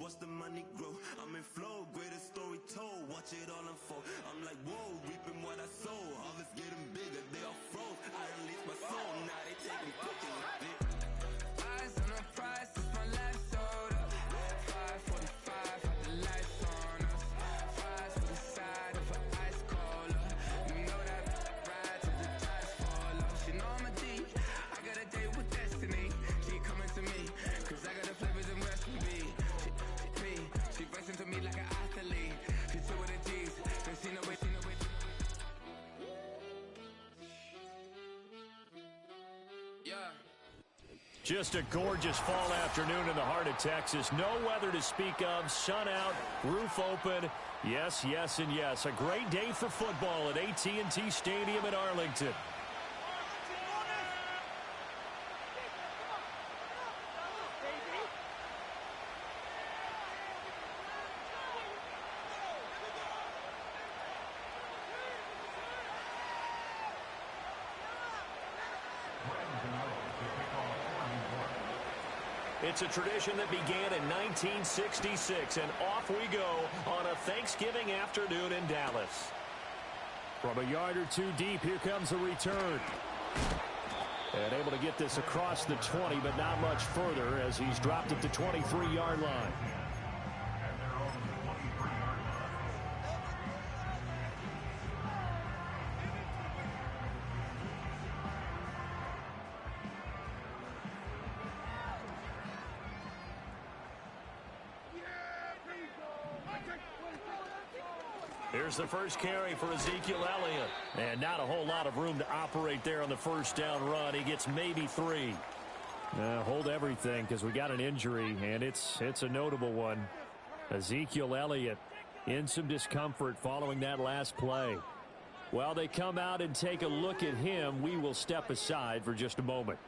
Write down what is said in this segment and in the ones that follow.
watch the money grow. I'm in flow, greatest story told. Watch it all unfold. I'm like, whoa, reaping what I sow. Harvest getting bigger, they all froze. I unleashed my soul, now they taking pictures of it. Eyes on the price, it's my life soda. 5:45, got the lights on us. Fries for the side of an ice cola. You know that ride till the tires fall off. She know I'm a D, I got a date with destiny. She coming to me, cause I got the flavors and recipe. She racing to me like an athlete. She two with the G's, then she know it, yeah. Just a gorgeous fall afternoon in the heart of Texas. No weather to speak of. Sun out, roof open. Yes, yes, and yes. A great day for football at AT&T Stadium in Arlington. It's a tradition that began in 1966, and off we go on a Thanksgiving afternoon in Dallas. From a yard or two deep, here comes the return. And able to get this across the 20, but not much further as he's dropped at the 23-yard line. Here's the first carry for Ezekiel Elliott. And not a whole lot of room to operate there on the first down run. He gets maybe 3. Hold everything because we got an injury, and it's a notable one. Ezekiel Elliott in some discomfort following that last play. While they come out and take a look at him, we will step aside for just a moment.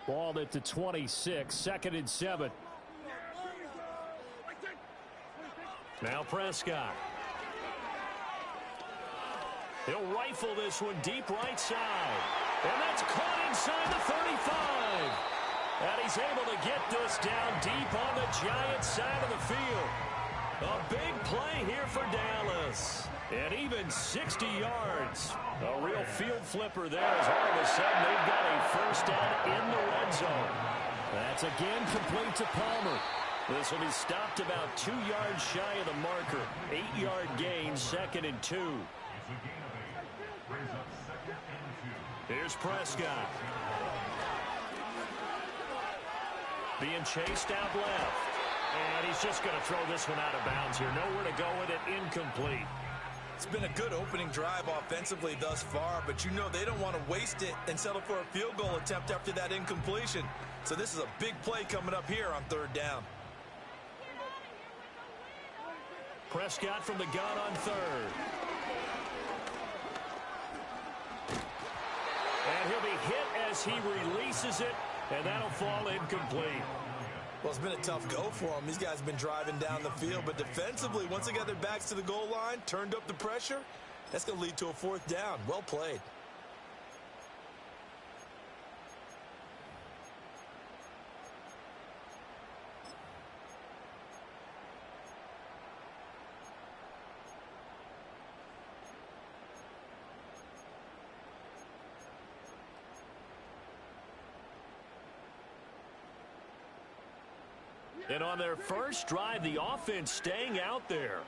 Ball at the 26, 2nd and 7. Now Prescott. He'll rifle this one deep right side. And that's caught inside the 35. And he's able to get this down deep on the Giants side of the field. A big play here for Dallas. And even 60 yards. A real field flipper there as all of a sudden they've got a first down in the red zone. That's again complete to Palmer. This will be stopped about 2 yards shy of the marker. 8-yard gain, 2nd and 2. Here's Prescott. Being chased out left. And he's just going to throw this one out of bounds here. Nowhere to go with it. Incomplete. It's been a good opening drive offensively thus far, but you know they don't want to waste it and settle for a field goal attempt after that incompletion. So this is a big play coming up here on 3rd down. Prescott from the gun on 3rd. And he'll be hit as he releases it, and that'll fall incomplete. Well, it's been a tough go for him. These guys have been driving down the field, but defensively, once they got their backs to the goal line, turned up the pressure, that's going to lead to a 4th down. Well played. And on their first drive, the offense staying out there.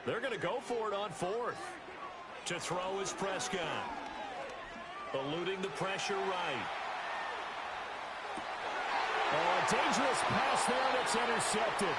They're going to go for it on 4th. To throw is Prescott. Eluding the pressure right. Oh, a dangerous pass there that's intercepted.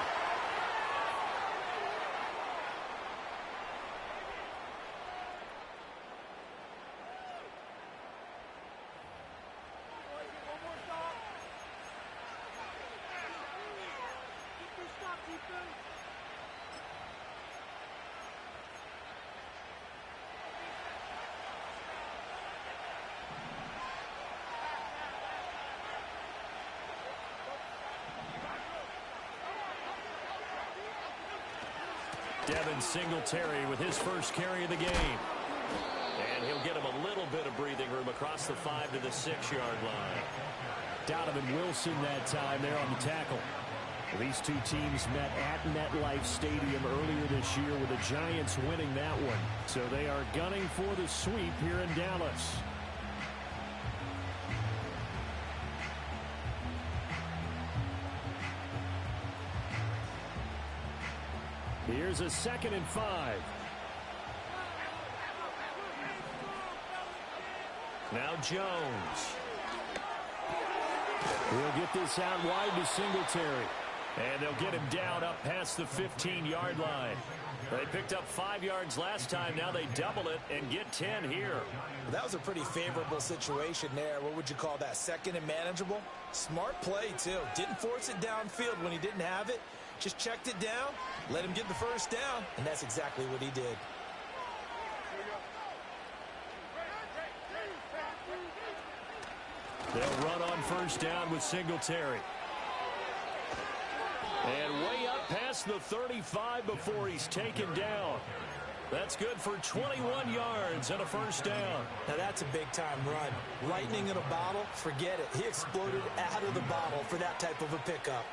Devin Singletary with his first carry of the game. And he'll get him a little bit of breathing room across the 5 to the 6-yard line. Donovan Wilson that time there on the tackle. These two teams met at MetLife Stadium earlier this year with the Giants winning that one. So they are gunning for the sweep here in Dallas. Here's a 2nd and 5. Now Jones. He'll get this out wide to Singletary. And they'll get him down up past the 15-yard line. They picked up 5 yards last time. Now they double it and get 10 here. Well, that was a pretty favorable situation there. What would you call that? 2nd and manageable? Smart play, too. Didn't force it downfield when he didn't have it. Just checked it down, let him get the first down, and that's exactly what he did. They'll run on first down with Singletary. And way up past the 35 before he's taken down. That's good for 21 yards and a first down. Now that's a big-time run. Lightning in a bottle, forget it. He exploded out of the bottle for that type of a pickup.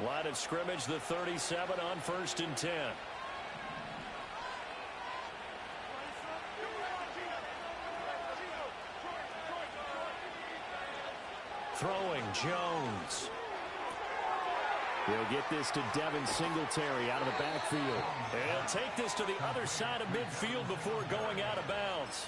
Line of scrimmage, the 37 on 1st and 10. Throwing, Jones. He'll get this to Devin Singletary out of the backfield. And he'll take this to the other side of midfield before going out of bounds.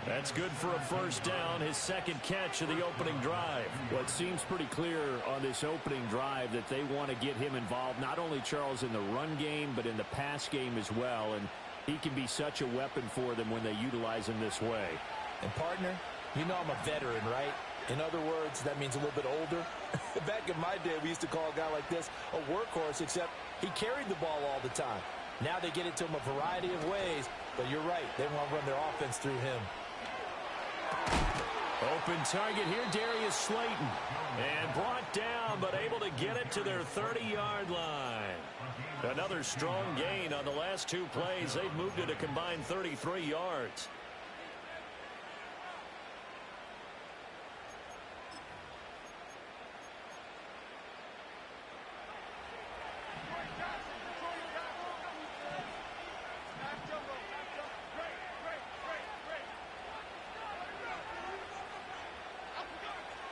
That's good for a first down, his 2nd catch of the opening drive. Well, it seems pretty clear on this opening drive that they want to get him involved, not only, Charles, in the run game, but in the pass game as well. And he can be such a weapon for them when they utilize him this way. And, partner, you know I'm a veteran, right? In other words, that means a little bit older. Back in my day, we used to call a guy like this a workhorse, except he carried the ball all the time. Now they get it to him a variety of ways, but you're right. They want to run their offense through him. Open target here, Darius Slayton. And brought down, but able to get it to their 30-yard line. Another strong gain on the last 2 plays. They've moved it a combined 33 yards.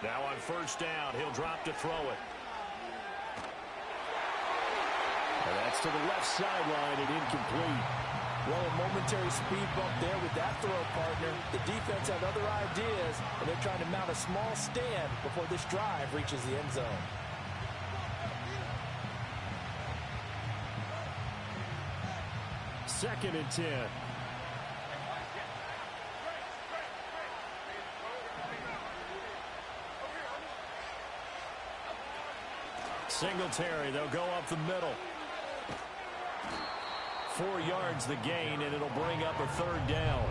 Now on first down, he'll drop to throw it. And that's to the left sideline and incomplete. Well, a momentary speed bump there with that throw, partner. The defense had other ideas, and they're trying to mount a small stand before this drive reaches the end zone. Second and 10. Singletary, they'll go up the middle. 4 yards the gain, and it'll bring up a 3rd down.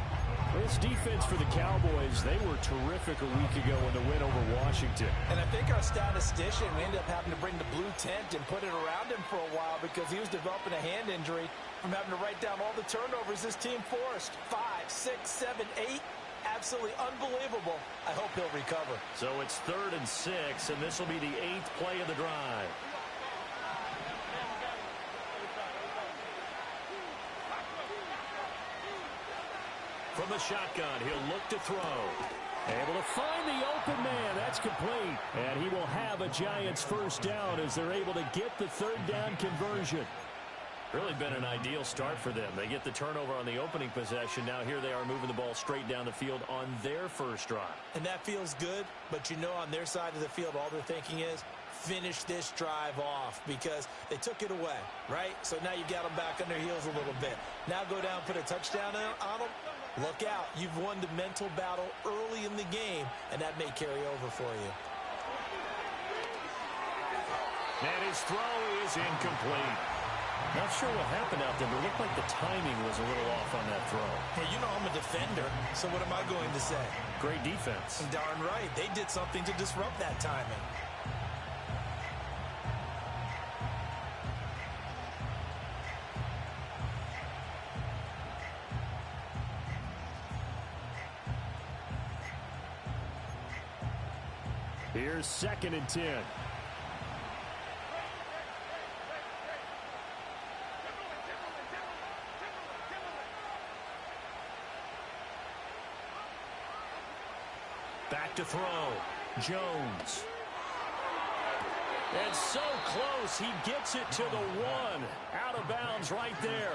This defense for the Cowboys, they were terrific a week ago in the win over Washington. And I think our statistician, we ended up having to bring the blue tent and put it around him for a while because he was developing a hand injury from having to write down all the turnovers this team forced. 5, 6, 7, 8. Absolutely unbelievable. I hope he'll recover. So it's 3rd and 6, and this will be the 8th play of the drive. From the shotgun, he'll look to throw. Able to find the open man. That's complete. And he will have a Giants first down as they're able to get the 3rd down conversion. Really been an ideal start for them. They get the turnover on the opening possession. Now here they are moving the ball straight down the field on their first drive. And that feels good, but you know on their side of the field all they're thinking is finish this drive off because they took it away, right? So now you got them back on their heels a little bit. Now go down, put a touchdown on them. Look out. You've won the mental battle early in the game, and that may carry over for you. And his throw is incomplete. Not sure what happened out there, but it looked like the timing was a little off on that throw. Hey, you know I'm a defender, so what am I going to say? Great defense. Darn right. They did something to disrupt that timing. Here's 2nd and 10. Back to throw. Jones. And so close, he gets it to the 1. Out of bounds right there.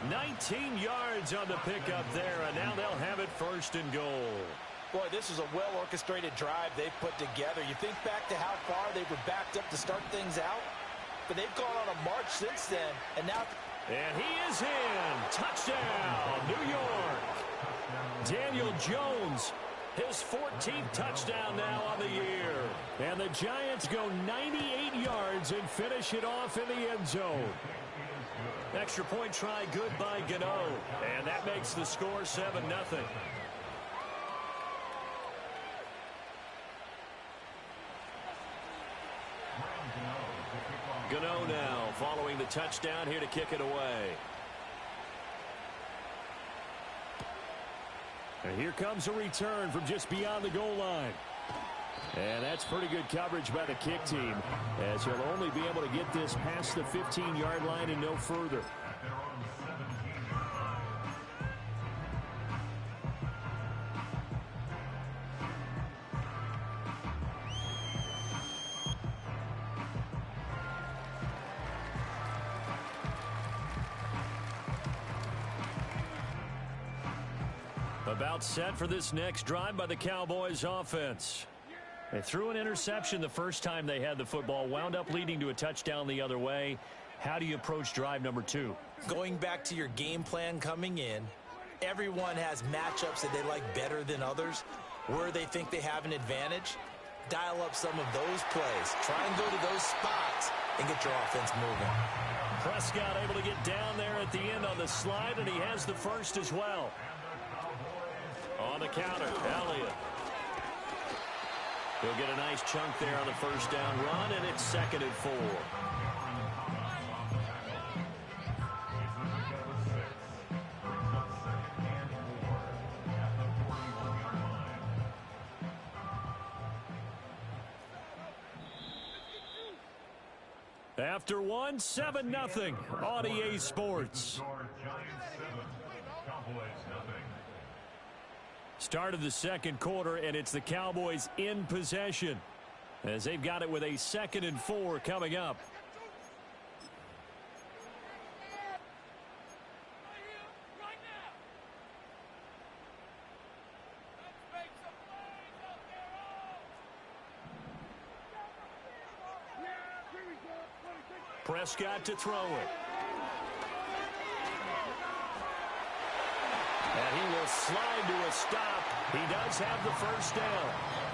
19 yards on the pickup there, and now they'll have it 1st and goal. Boy, this is a well-orchestrated drive they've put together. You think back to how far they were backed up to start things out, but they've gone on a march since then, and now... And he is in. Touchdown, New York. Daniel Jones, his 14th touchdown now on the year. And the Giants go 98 yards and finish it off in the end zone. Extra point try good by Gano. And that makes the score 7-0. Gano now following the touchdown here to kick it away. And here comes a return from just beyond the goal line. And that's pretty good coverage by the kick team, as he'll only be able to get this past the 15-yard line and no further. About set for this next drive by the Cowboys offense. They threw an interception the first time they had the football, wound up leading to a touchdown the other way. How do you approach drive number 2? Going back to your game plan coming in, everyone has matchups that they like better than others, where they think they have an advantage. Dial up some of those plays. Try and go to those spots and get your offense moving. Prescott able to get down there at the end on the slide, and he has the first as well. On the counter, Elliott. He'll get a nice chunk there on the first down run, and it's 2nd and 4. After 1, 7-0 on EA Sports. Start of the second quarter, and it's the Cowboys in possession, as they've got it with a 2nd and 4 coming up. Prescott to throw it. And he will slide to a stop. He does have the first down.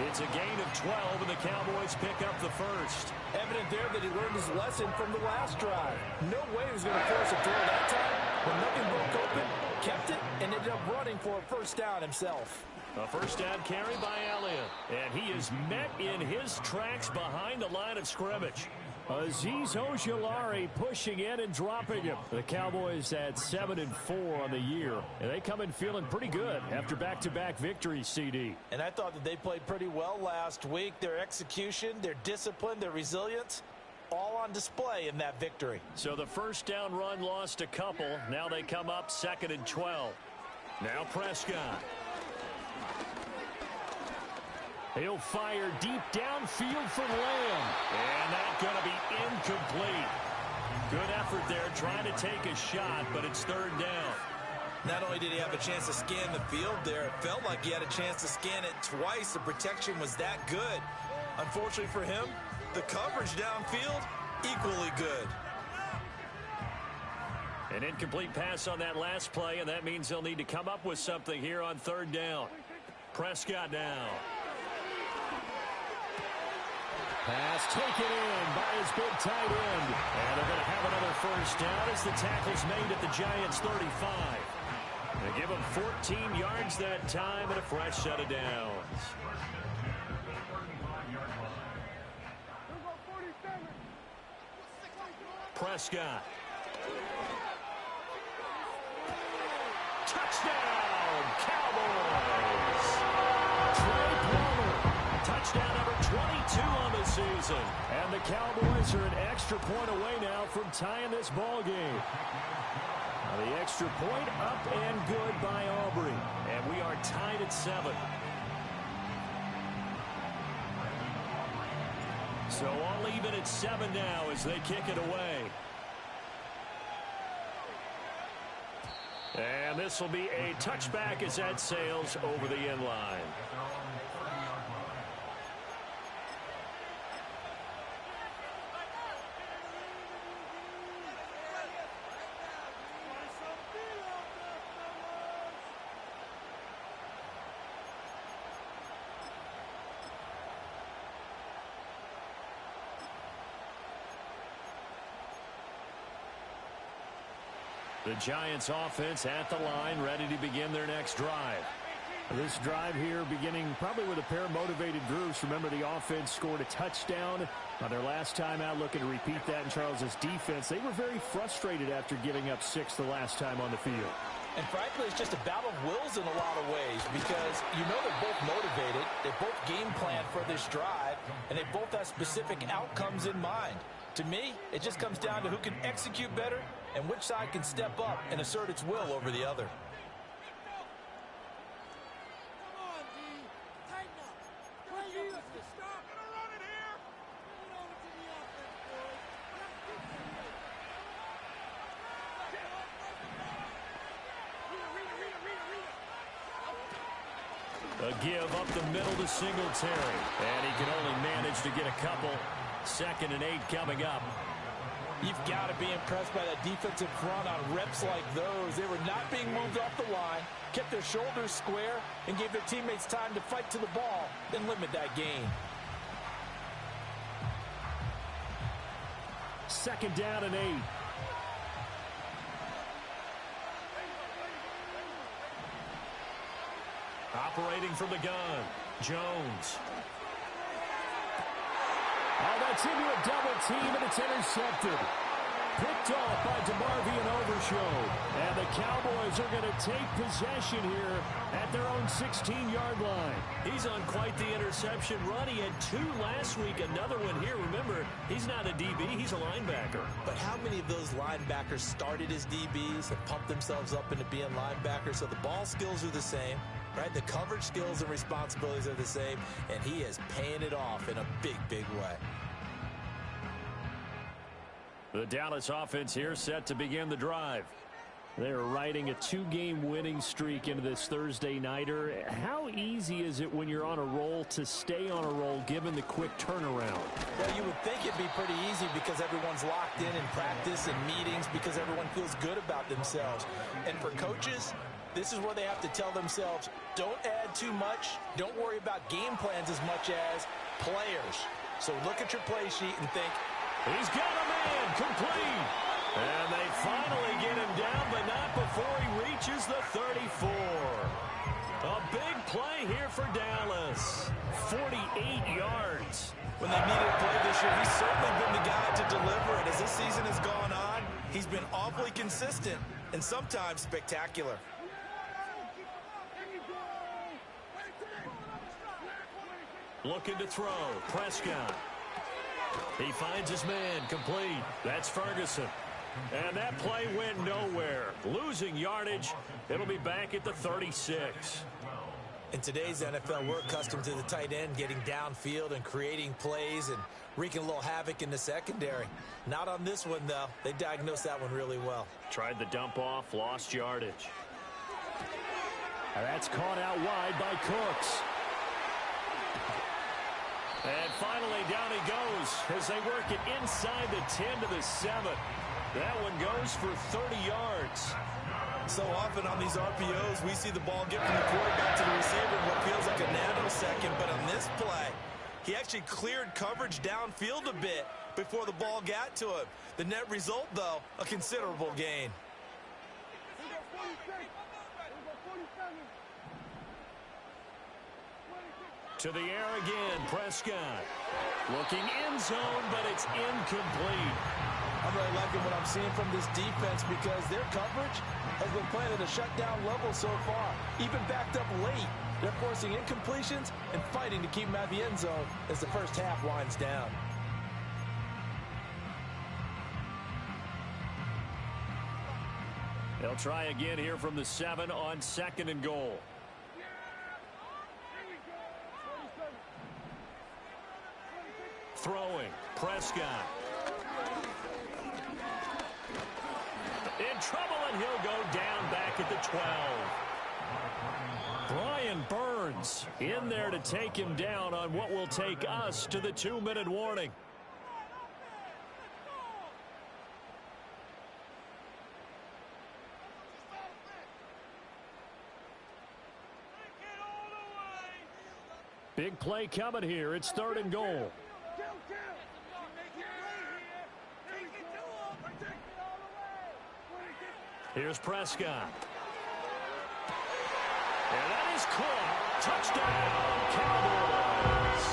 It's a gain of 12, and the Cowboys pick up the first. Evident there that he learned his lesson from the last drive. No way he was going to force a throw that time. When nothing broke open, kept it, and ended up running for a first down himself. A first down carry by Elliott. And he is met in his tracks behind the line of scrimmage. Azeez Ojulari pushing in and dropping him. The Cowboys at 7-4 on the year, and they come in feeling pretty good after back-to-back victories, CD. And I thought that they played pretty well last week. Their execution, their discipline, their resilience, all on display in that victory. So the first down run lost a couple. Now they come up 2nd and 12. Now Prescott. He'll fire deep downfield for Lamb. And that's going to be incomplete. Good effort there trying to take a shot, but it's 3rd down. Not only did he have a chance to scan the field there, it felt like he had a chance to scan it twice. The protection was that good. Unfortunately for him, the coverage downfield, equally good. An incomplete pass on that last play, and that means they'll need to come up with something here on 3rd down. Prescott now. Pass taken in by his big tight end. And they're going to have another first down as the tackle's made at the Giants' 35. They give him 14 yards that time and a fresh set of downs. Prescott. Touchdown, Cowboys! Trey Palmer. touchdown number 22 on the season. And the Cowboys are an extra point away now from tying this ball game. Now the extra point up and good by Aubrey. And we are tied at 7. So all even at 7 now as they kick it away. And this will be a touchback as that sails over the end line. The Giants offense at the line, ready to begin their next drive. This drive here beginning probably with a pair of motivated groups. Remember, the offense scored a touchdown on their last time out, looking to repeat that in Charles's defense. They were very frustrated after giving up 6 the last time on the field. And frankly, it's just a battle of wills in a lot of ways because you know they're both motivated. They both game plan for this drive, and they both have specific outcomes in mind. To me, it just comes down to who can execute better and which side can step up and assert its will over the other. A give up the middle to Singletary. And he can only manage to get a couple. 2nd and 8 coming up. You've got to be impressed by that defensive front on reps like those. They were not being moved off the line, kept their shoulders square, and gave their teammates time to fight to the ball, then limit that gain. 2nd down and 8. Operating from the gun, Jones. Oh, that's into a double team, and it's intercepted. Picked off by DeMarvion Overshow. And the Cowboys are going to take possession here at their own 16-yard line. He's on quite the interception run. He had 2 last week, another one here. Remember, he's not a DB, he's a linebacker. But how many of those linebackers started as DBs and pumped themselves up into being linebackers? So the ball skills are the same, right? The coverage skills and responsibilities are the same, and he is paying it off in a big, big way. The Dallas offense here set to begin the drive. They're riding a 2-game winning streak into this Thursday nighter. How easy is it when you're on a roll to stay on a roll given the quick turnaround? Well, you would think it'd be pretty easy because everyone's locked in practice and meetings because everyone feels good about themselves. And for coaches, this is where they have to tell themselves, don't add too much. Don't worry about game plans as much as players. So look at your play sheet and think, he's got a man, complete. And they finally get him down, but not before he reaches the 34. A big play here for Dallas. 48 yards. When they needed a play this year, he's certainly been the guy to deliver it. As this season has gone on, he's been awfully consistent and sometimes spectacular. Looking to throw. Prescott. He finds his man, complete. That's Ferguson. And that play went nowhere. Losing yardage. It'll be back at the 36. In today's NFL, we're accustomed to the tight end getting downfield and creating plays and wreaking a little havoc in the secondary. Not on this one, though. They diagnosed that one really well. Tried the dump off, lost yardage. And that's caught out wide by Cooks. And finally, down he goes as they work it inside the 10 to the 7. That one goes for 30 yards. So often on these RPOs, we see the ball get from the quarterback to the receiver in what feels like a nanosecond. But on this play, he actually cleared coverage downfield a bit before the ball got to him. The net result, though, a considerable gain. To the air again, Prescott. Looking end zone, but it's incomplete. I'm really liking what I'm seeing from this defense because their coverage has been playing at a shutdown level so far, even backed up late. They're forcing incompletions and fighting to keep them at the end zone as the first half winds down. They'll try again here from the 7 on 2nd and goal. Throwing, Prescott. In trouble, and he'll go down back at the 12. Brian Burns in there to take him down on what will take us to the 2-minute warning. Big play coming here. It's 3rd and goal. Here's Prescott. And that is caught. Touchdown, Cowboys.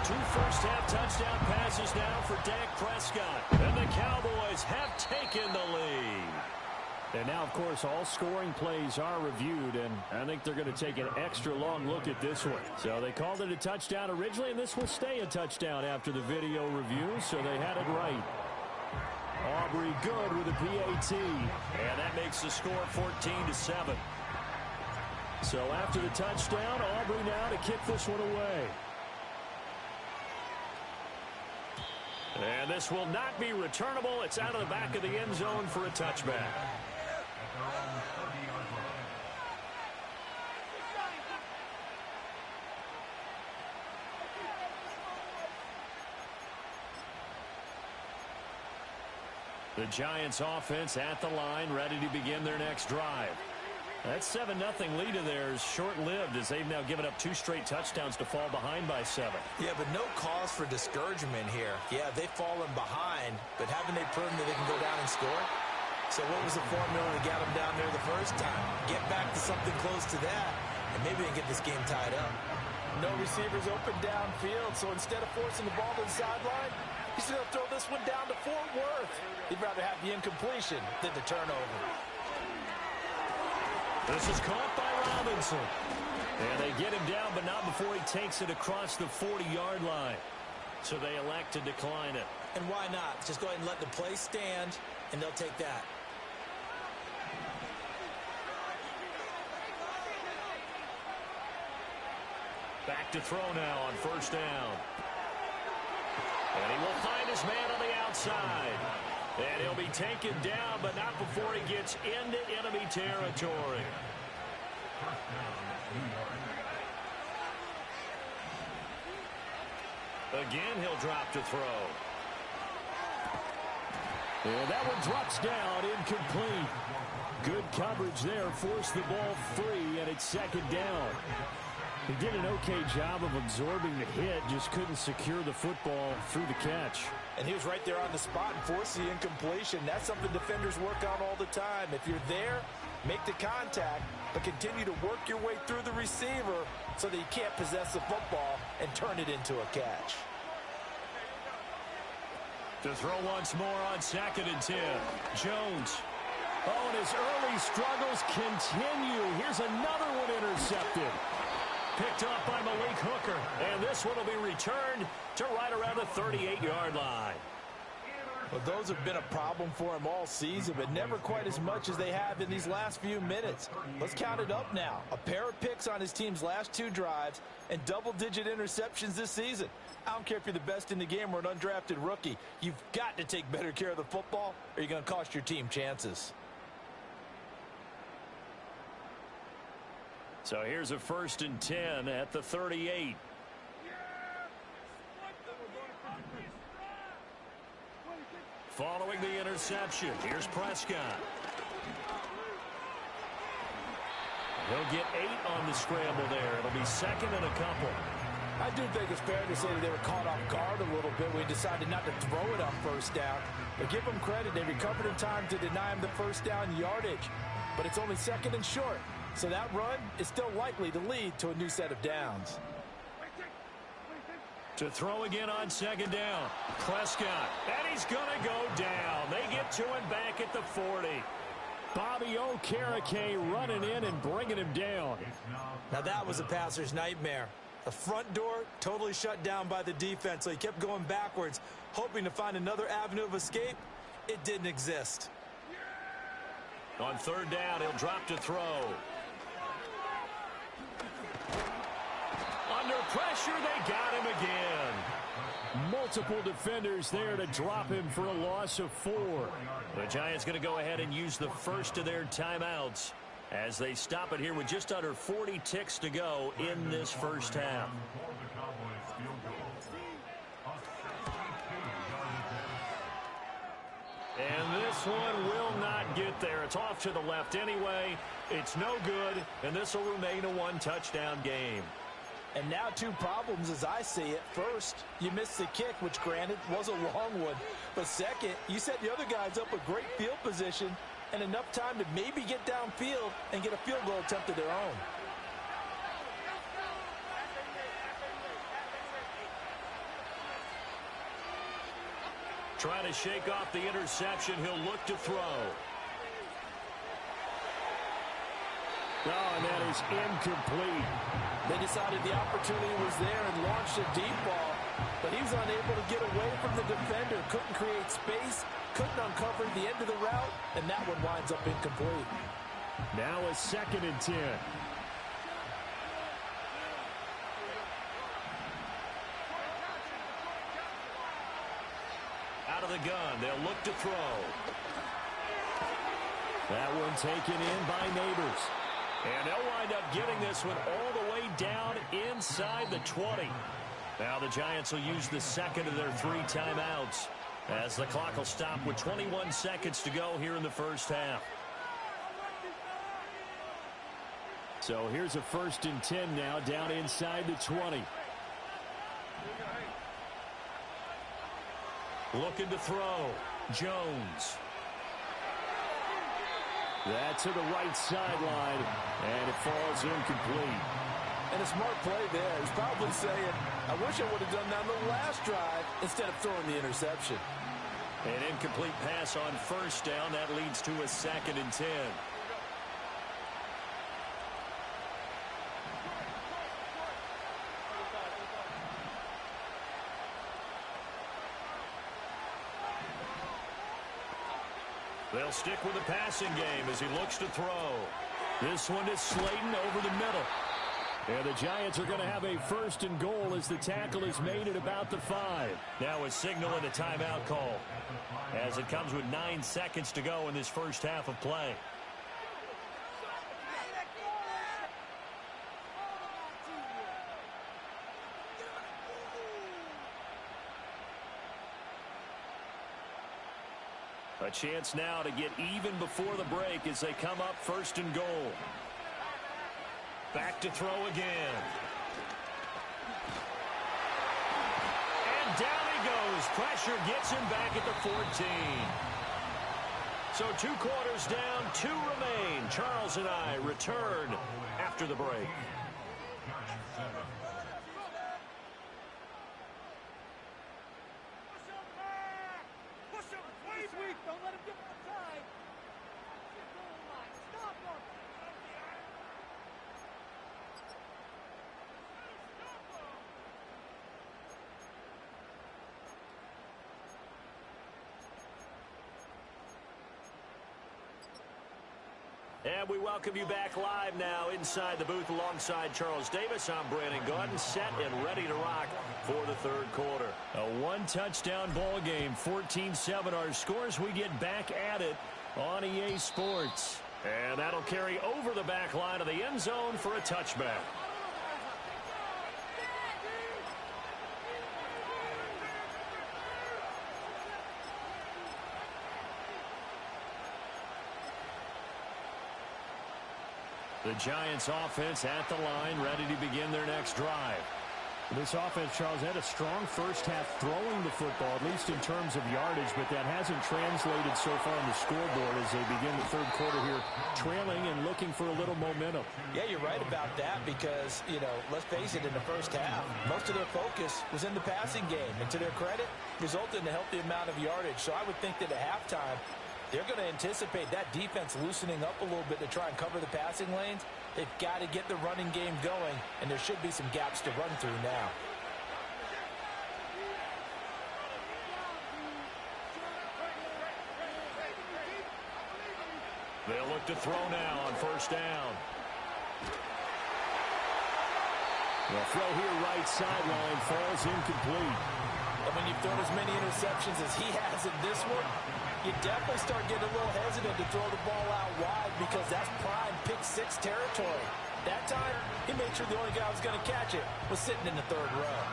2 first-half touchdown passes now for Dak Prescott. And the Cowboys have taken the lead. And now, of course, all scoring plays are reviewed, and I think they're going to take an extra long look at this one. So they called it a touchdown originally, and this will stay a touchdown after the video review, so they had it right. Aubrey good with a PAT, and that makes the score 14-7. So after the touchdown, Aubrey now to kick this one away. And this will not be returnable. It's out of the back of the end zone for a touchback. The Giants offense at the line, ready to begin their next drive. That 7-0 lead of theirs short-lived as they've now given up 2 straight touchdowns to fall behind by 7. Yeah, but no cause for discouragement here. Yeah, they've fallen behind, but haven't they proven that they can go down and score? So what was the formula that got them down there the first time? Get back to something close to that, and maybe they can get this game tied up. No receivers open downfield, so instead of forcing the ball to the sideline, he's going to throw this one down to Fort Worth. He'd rather have the incompletion than the turnover. This is caught by Robinson. And they get him down, but not before he takes it across the 40-yard line. So they elect to decline it. And why not? Just go ahead and let the play stand, and they'll take that. Back to throw now on 1st down. And he will find his man on the outside. And he'll be taken down, but not before he gets into enemy territory. Again, he'll drop to throw. And that one drops down, incomplete. Good coverage there, forced the ball free, and it's 2nd down. He did an okay job of absorbing the hit, just couldn't secure the football through the catch. And he was right there on the spot and forced the incompletion. That's something defenders work on all the time. If you're there, make the contact, but continue to work your way through the receiver so that you can't possess the football and turn it into a catch. To throw once more on 2nd and 10. Jones. Oh, and his early struggles continue. Here's another one intercepted. Picked up by Malik Hooker. And this one will be returned to right around the 38-yard line. Well, those have been a problem for him all season, but never quite as much as they have in these last few minutes. Let's count it up now. A pair of picks on his team's last 2 drives and double-digit interceptions this season. I don't care if you're the best in the game or an undrafted rookie. You've got to take better care of the football or you're going to cost your team chances. So here's a 1st and 10 at the 38. Following the interception, here's Prescott. He'll get 8 on the scramble there. It'll be 2nd and a couple. I do think it's fair to say that they were caught off guard a little bit when he decided not to throw it on 1st down. But give them credit, they recovered in time to deny him the 1st down yardage. But it's only 2nd and short. So that run is still likely to lead to a new set of downs. To throw again on 2nd down. Prescott. And he's going to go down. They get to him back at the 40. Bobby Okereke running in and bringing him down. Now that was a passer's nightmare. The front door totally shut down by the defense, so he kept going backwards, hoping to find another avenue of escape. It didn't exist. On third down, he'll drop to throw. Under pressure, they got him again. Multiple defenders there to drop him for a loss of 4. The Giants going to go ahead and use the first of their timeouts as they stop it here with just under 40 ticks to go in this first half. And this one will not get there. It's off to the left anyway. It's no good, and this will remain a one-touchdown game. And now 2 problems as I see it. First, you missed the kick, which granted was a long one. But second, you set the other guys up with great field position and enough time to maybe get downfield and get a field goal attempt of their own. Trying to shake off the interception. He'll look to throw. Oh, and that is incomplete. They decided the opportunity was there and launched a deep ball, but he was unable to get away from the defender, couldn't create space, couldn't uncover the end of the route, and that one winds up incomplete. Now a 2nd and 10. Out of the gun, they'll look to throw. That one taken in by Neighbors. And they'll wind up getting this one all the way down inside the 20. Now the Giants will use the second of their 3 timeouts as the clock will stop with 21 seconds to go here in the first half. So here's a 1st and 10 now down inside the 20. Looking to throw. Jones. That's to the right sideline, and it falls incomplete. And a smart play there. He's probably saying, I wish I would have done that on the last drive instead of throwing the interception. An incomplete pass on 1st down. That leads to a 2nd and 10. They'll stick with the passing game as he looks to throw. This one is Slayton over the middle. And the Giants are going to have a 1st and goal as the tackle is made at about the 5. Now a signal and a timeout call as it comes with 9 seconds to go in this first half of play. A chance now to get even before the break as they come up 1st and goal. Back to throw again. And down he goes. Pressure gets him back at the 14. So 2 quarters down, 2 remain. Charles and I return after the break. And we welcome you back live now inside the booth alongside Charles Davis. I'm Brandon Gaudin, set and ready to rock for the 3rd quarter. A 1-touchdown ball game, 14-7 our scores. We get back at it on EA Sports. And that'll carry over the back line of the end zone for a touchback. The Giants offense at the line, ready to begin their next drive. This offense, Charles, had a strong first half throwing the football, at least in terms of yardage, but that hasn't translated so far on the scoreboard as they begin the 3rd quarter here, trailing and looking for a little momentum. Yeah, you're right about that because, let's face it, in the first half, most of their focus was in the passing game. And to their credit, resulted in a healthy amount of yardage. So I would think that at halftime, They're going to anticipate that defense loosening up a little bit to try and cover the passing lanes. They've got to get the running game going, and there should be some gaps to run through now. They'll look to throw now on first down. The throw here right sideline falls incomplete. And when you've thrown as many interceptions as he has in this one, you definitely start getting a little hesitant to throw the ball out wide because that's prime pick-6 territory. That time, he made sure the only guy who was going to catch it was sitting in the third row.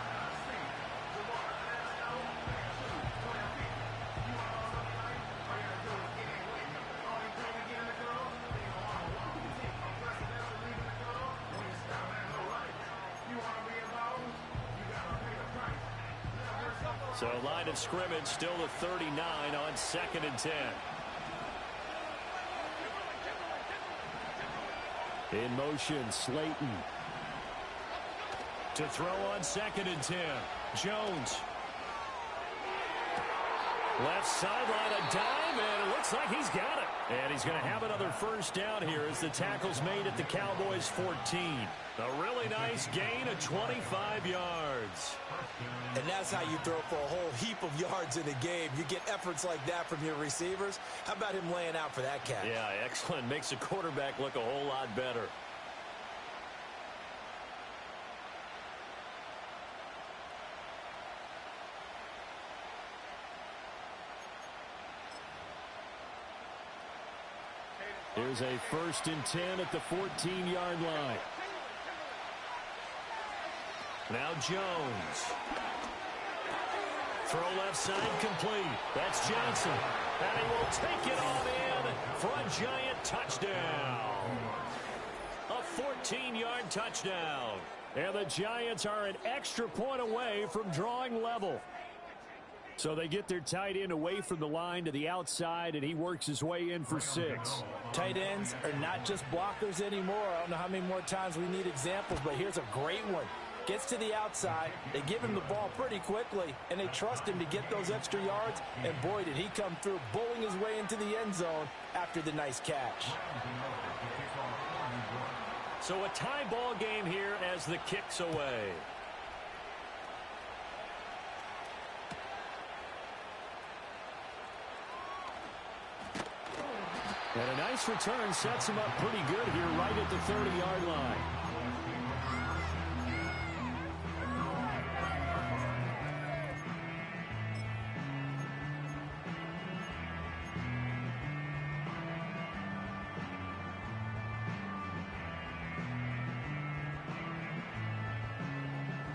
So line of scrimmage still at 39 on 2nd and 10. In motion, Slayton. To throw on 2nd and 10. Jones. Left sideline, a dive, and it looks like he's got it. And he's going to have another first down here as the tackle's made at the Cowboys 14. A really nice gain of 25 yards. And that's how you throw for a whole heap of yards in a game. You get efforts like that from your receivers. How about him laying out for that catch? Yeah, excellent. Makes the quarterback look a whole lot better. Here's a 1st and 10 at the 14-yard line. Now Jones. Throw left side complete. That's Johnson. And he will take it on in for a giant touchdown. A 14-yard touchdown. And the Giants are an extra point away from drawing level. So they get their tight end away from the line to the outside, and he works his way in for 6. Tight ends are not just blockers anymore. I don't know how many more times we need examples, but here's a great one. Gets to the outside, they give him the ball pretty quickly, and they trust him to get those extra yards, and boy, did he come through, bowling his way into the end zone after the nice catch. So a tie ball game here as the kick's away. And a nice return sets him up pretty good here right at the 30-yard line.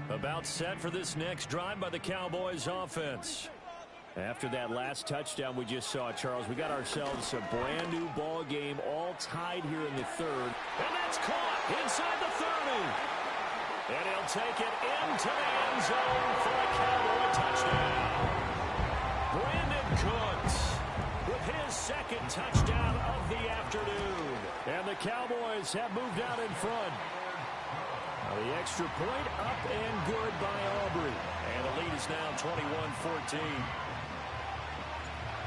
About set for this next drive by the Cowboys offense. After that last touchdown we just saw, Charles, we got ourselves a brand new ball game, all tied here in the 3rd. And that's caught inside the 30. And he'll take it into the end zone for a Cowboy touchdown. Brandon Cooks with his 2nd touchdown of the afternoon. And the Cowboys have moved out in front. The extra point up and good by Aubrey. And the lead is now 21-14.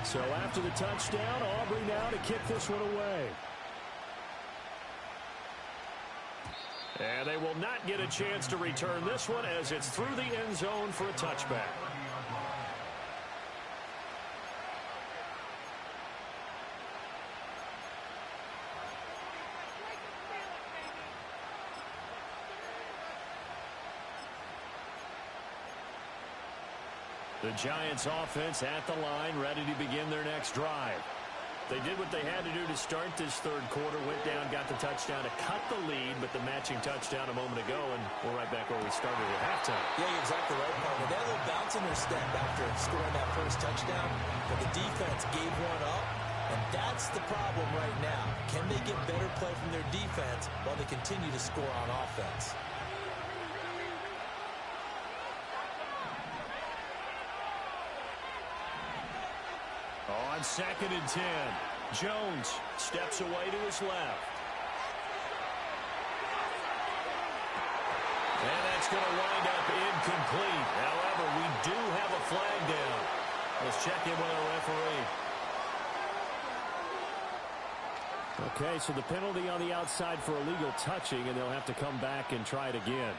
So after the touchdown, Aubrey now to kick this one away. And they will not get a chance to return this one as it's through the end zone for a touchback. The Giants offense at the line, ready to begin their next drive. They did what they had to do to start this 3rd quarter, went down, got the touchdown to cut the lead, but the matching touchdown a moment ago, and we're right back where we started at halftime. Yeah, you're exactly right, partner. They had a little bounce in their step after scoring that first touchdown, but the defense gave one up, and that's the problem right now. Can they get better play from their defense while they continue to score on offense? On 2nd and 10, Jones steps away to his left. And that's going to wind up incomplete. However, we do have a flag down. Let's check in with our referee. Okay, so the penalty on the outside for illegal touching, and they'll have to come back and try it again.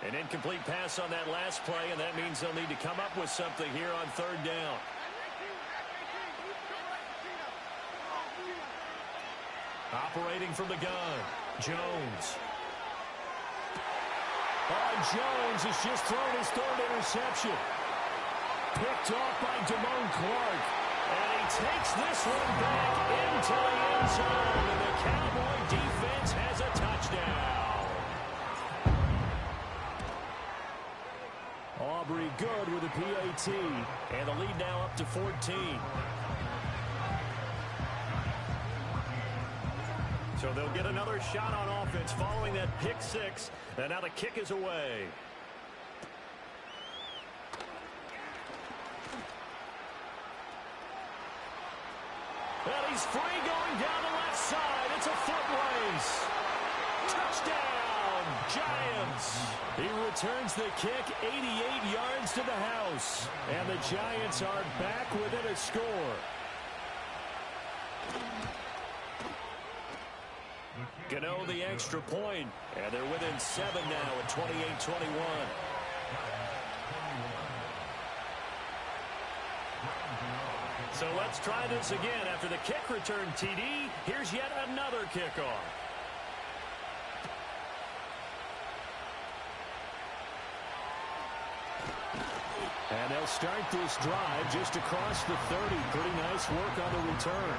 An incomplete pass on that last play, and that means they'll need to come up with something here on third down. Operating from the gun, Jones. Oh, Jones has just thrown his third interception. Picked off by Damone Clark. And he takes this one back into the end zone. And the Cowboy defense has a touchdown. Aubrey good with a PAT. And the lead now up to 14. So they'll get another shot on offense following that pick six. And now the kick is away. And he's free going down the left side. It's a foot race. Touchdown, Giants. He returns the kick 88 yards to the house. And the Giants are back within a score. Gano the extra point, and they're within 7 now at 28-21. So let's try this again. After the kick return TD, here's yet another kickoff. And they'll start this drive just across the 30. Pretty nice work on the return.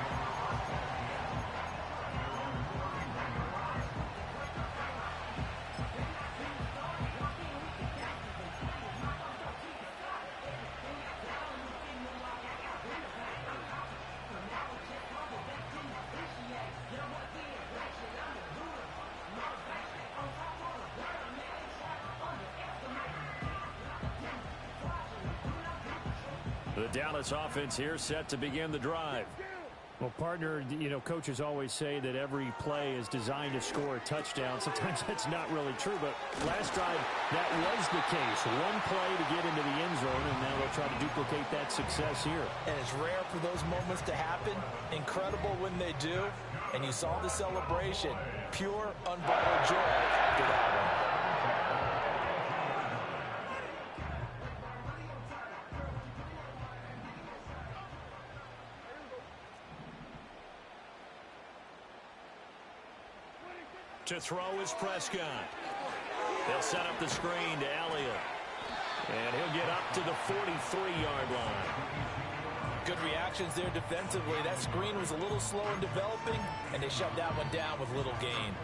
The Dallas offense here set to begin the drive. Well, partner, you know, coaches always say that every play is designed to score a touchdown. Sometimes that's not really true, but last drive, that was the case. One play to get into the end zone, and now they'll try to duplicate that success here. And it's rare for those moments to happen. Incredible when they do. And you saw the celebration. Pure, unbridled joy after that one. To throw is Prescott. They'll set up the screen to Elliott. And he'll get up to the 43-yard line. Good reactions there defensively. That screen was a little slow in developing, and they shut that one down with little gain.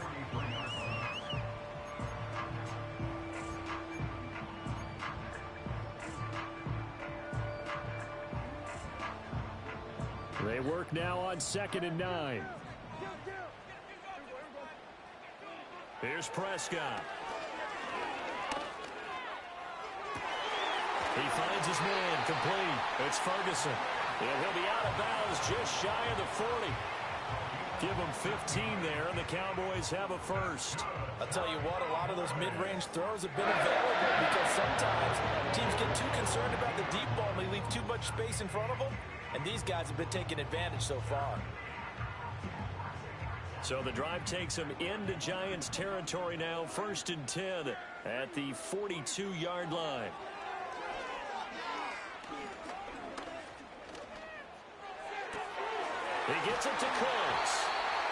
They work now on 2nd and 9. Here's Prescott. He finds his man complete. It's Ferguson. And he'll be out of bounds just shy of the 40. Give him 15 there, and the Cowboys have a first. I'll tell you what, a lot of those mid-range throws have been available because sometimes teams get too concerned about the deep ball and they leave too much space in front of them. And these guys have been taking advantage so far. So the drive takes them into Giants territory now, 1st and 10 at the 42-yard line. He gets it to close.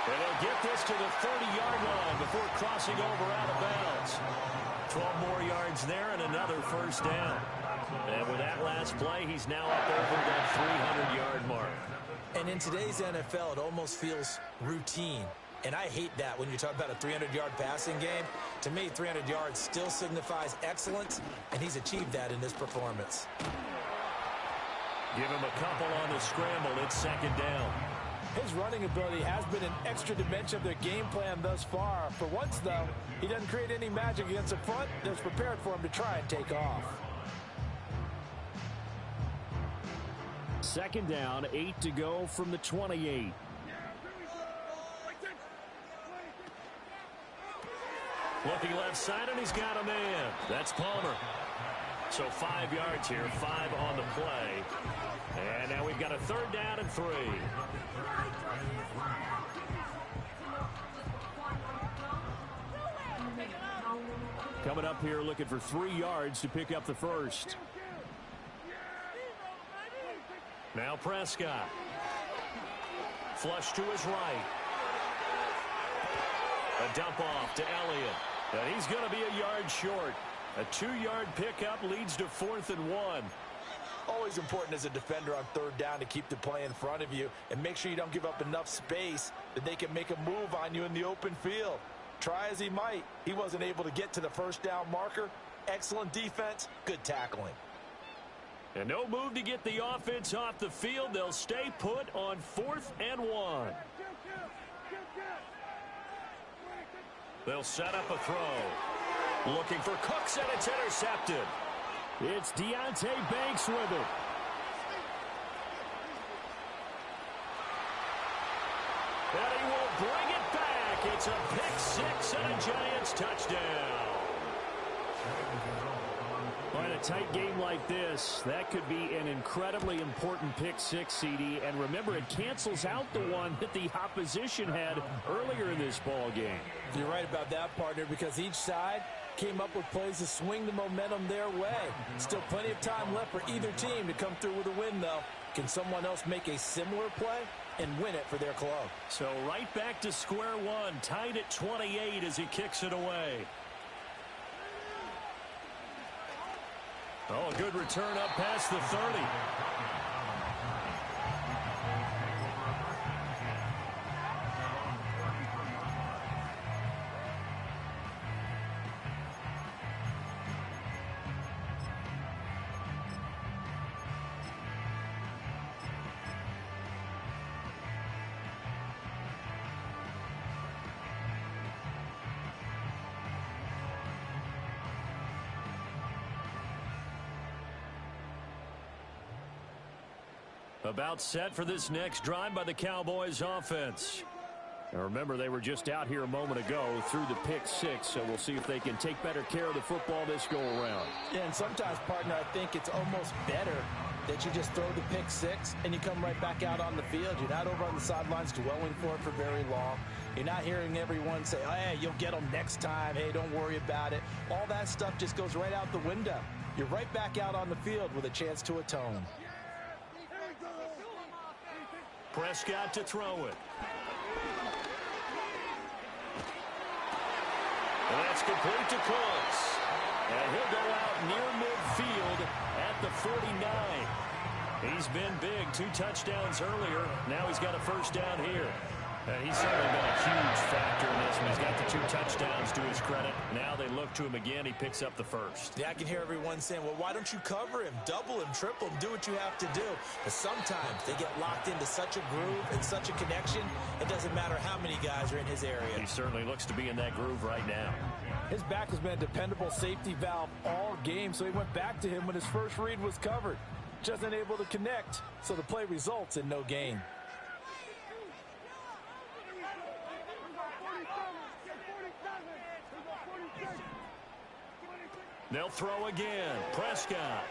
And he'll get this to the 30-yard line before crossing over out of bounds. 12 more yards there and another first down. And with that last play, he's now up over that 300-yard mark. And in today's NFL, it almost feels routine. And I hate that when you talk about a 300-yard passing game. To me, 300 yards still signifies excellence, and he's achieved that in this performance. Give him a couple on the scramble. It's 2nd down. His running ability has been an extra dimension of their game plan thus far. For once, though, he doesn't create any magic against the front that's prepared for him to try and take off. 2nd down, 8 to go from the 28. Looking left side, and he's got a man. That's Palmer. So 5 yards here, 5 on the play. And now we've got a 3rd down and 3. Coming up here looking for 3 yards to pick up the first. Now Prescott. Flush to his right. A dump off to Elliott. And he's going to be a yard short. A 2-yard pickup leads to 4th and 1. Always important as a defender on 3rd down to keep the play in front of you and make sure you don't give up enough space that they can make a move on you in the open field. Try as he might, he wasn't able to get to the 1st down marker. Excellent defense, good tackling. And no move to get the offense off the field. They'll stay put on 4th and 1. They'll set up a throw. Looking for Cooks, and it's intercepted. It's Deonte Banks with it. And he will bring it back. It's a pick 6 and a Giants touchdown. Well, in a tight game like this, that could be an incredibly important pick 6, CD. And remember, it cancels out the one that the opposition had earlier in this ball game. You're right about that, partner, because each side came up with plays to swing the momentum their way. Still plenty of time left for either team to come through with a win, though. Can someone else make a similar play and win it for their club? So right back to square one, tied at 28 as he kicks it away. Oh, a good return up past the 30. About set for this next drive by the Cowboys offense. And remember, they were just out here a moment ago through the pick 6, so we'll see if they can take better care of the football this go-around. Yeah, and sometimes, partner, I think it's almost better that you just throw the pick 6 and you come right back out on the field. You're not over on the sidelines dwelling for it for very long. You're not hearing everyone say, oh, hey, you'll get them next time. Hey, don't worry about it. All that stuff just goes right out the window. You're right back out on the field with a chance to atone. Prescott to throw it. And that's complete to Cooks. And he'll go out near midfield at the 49. He's been big. 2 touchdowns earlier. Now he's got a 1st down here. And he's certainly been a huge factor in this one. He's got the 2 touchdowns to his credit. Now they look to him again. He picks up the 1st. Yeah, I can hear everyone saying, well, why don't you cover him, double him, triple him, do what you have to do. But sometimes they get locked into such a groove and such a connection, it doesn't matter how many guys are in his area. He certainly looks to be in that groove right now. His back has been a dependable safety valve all game, so he went back to him when his first read was covered. Just unable to connect, so the play results in no gain. They'll throw again. Prescott.